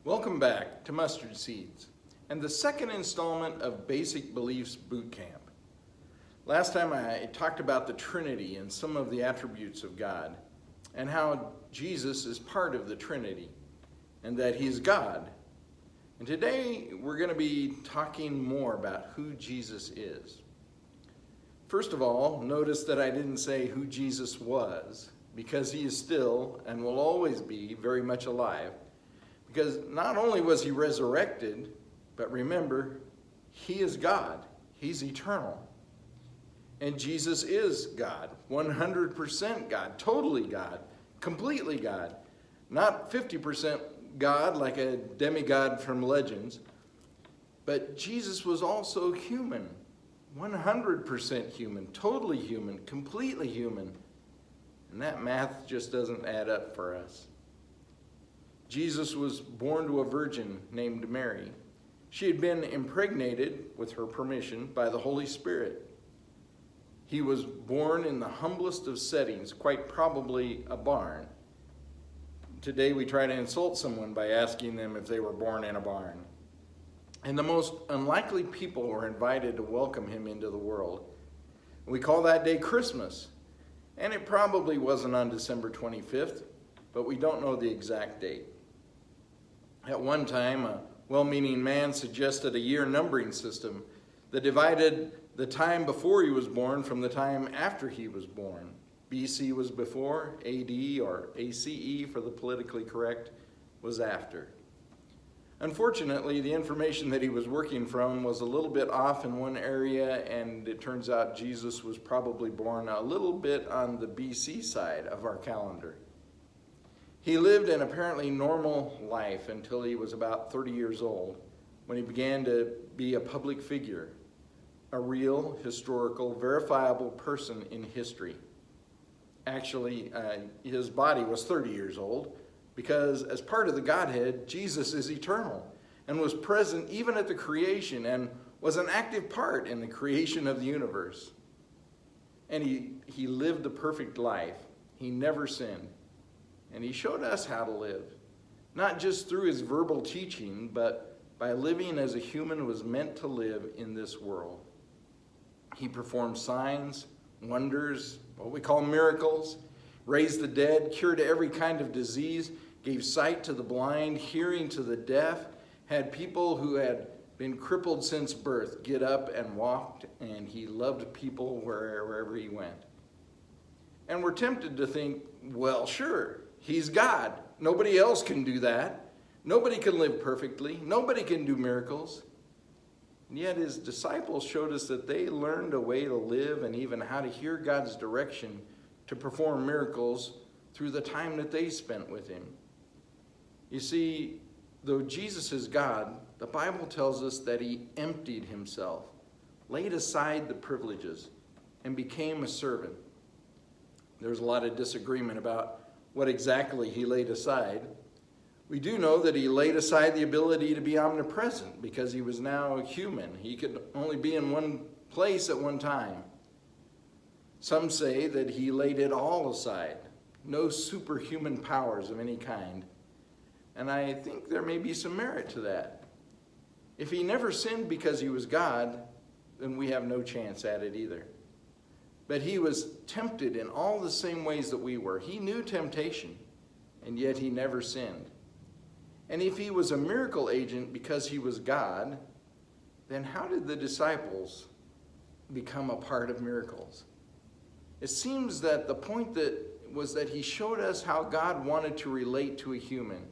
Welcome back to Mustard Seeds and the second installment of Basic Beliefs Boot Camp. Last time I talked about the Trinity and some of the attributes of God and how Jesus is part of the Trinity and that he's God. And today we're going to be talking more about who Jesus is. First of all, notice that I didn't say who Jesus was, because he is still and will always be very much alive. Because not only was he resurrected, but remember, he is God. He's eternal. And Jesus is God, 100% God, totally God, completely God. Not 50% God like a demigod from Legends, but Jesus was also human, 100% human, totally human, completely human. And that math just doesn't add up for us. Jesus was born to a virgin named Mary. She had been impregnated, with her permission, by the Holy Spirit. He was born in the humblest of settings, quite probably a barn. Today we try to insult someone by asking them if they were born in a barn. And the most unlikely people were invited to welcome him into the world. We call that day Christmas. And it probably wasn't on December 25th, but we don't know the exact date. At one time, a well-meaning man suggested a year numbering system that divided the time before he was born from the time after he was born. BC was before, AD or ACE for the politically correct was after. Unfortunately, the information that he was working from was a little bit off in one area, and it turns out Jesus was probably born a little bit on the BC side of our calendar. He lived an apparently normal life until he was about 30 years old, when he began to be a public figure, a real, historical, verifiable person in history. Actually, his body was 30 years old, because as part of the Godhead, Jesus is eternal and was present even at the creation and was an active part in the creation of the universe. And he lived a perfect life. He never sinned. And he showed us how to live, not just through his verbal teaching, but by living as a human was meant to live in this world. He performed signs, wonders, what we call miracles, raised the dead, cured every kind of disease, gave sight to the blind, hearing to the deaf, had people who had been crippled since birth get up and walked, and he loved people wherever he went. And we're tempted to think, well, sure, he's God. Nobody else can do that. Nobody can live perfectly. Nobody can do miracles. And yet his disciples showed us that they learned a way to live and even how to hear God's direction to perform miracles through the time that they spent with him. You see, though Jesus is God, the Bible tells us that he emptied himself, laid aside the privileges, and became a servant. There's a lot of disagreement about what exactly he laid aside. We do know that he laid aside the ability to be omnipresent because he was now human. He could only be in one place at one time. Some say that he laid it all aside, no superhuman powers of any kind. And I think there may be some merit to that. If he never sinned because he was God, then we have no chance at it either. But he was tempted in all the same ways that we were. He knew temptation, and yet he never sinned. And if he was a miracle agent because he was God, then how did the disciples become a part of miracles? It seems that the point was that he showed us how God wanted to relate to a human.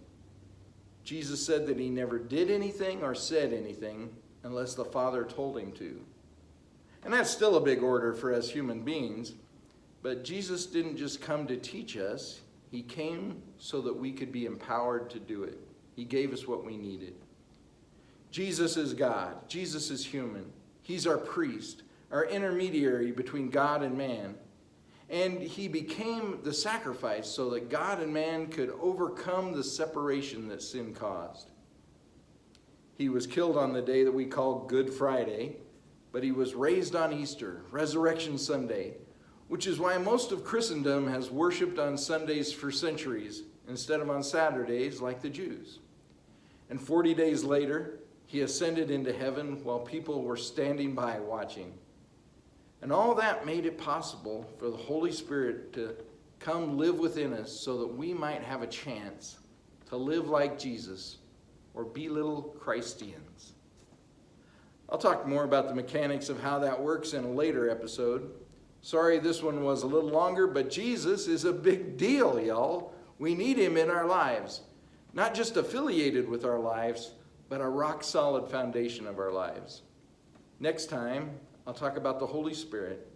Jesus said that he never did anything or said anything unless the Father told him to. And that's still a big order for us human beings, but Jesus didn't just come to teach us. He came so that we could be empowered to do it. He gave us what we needed. Jesus is God. Jesus is human. He's our priest, our intermediary between God and man. And he became the sacrifice so that God and man could overcome the separation that sin caused. He was killed on the day that we call Good Friday, but he was raised on Easter, Resurrection Sunday, which is why most of Christendom has worshiped on Sundays for centuries instead of on Saturdays like the Jews. And 40 days later, he ascended into heaven while people were standing by watching. And all that made it possible for the Holy Spirit to come live within us so that we might have a chance to live like Jesus or be little Christians. I'll talk more about the mechanics of how that works in a later episode. Sorry this one was a little longer, but Jesus is a big deal, y'all. We need him in our lives. Not just affiliated with our lives, but a rock-solid foundation of our lives. Next time, I'll talk about the Holy Spirit.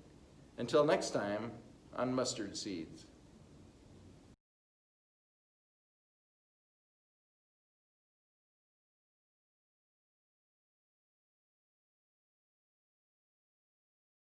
Until next time, on Mustard Seeds.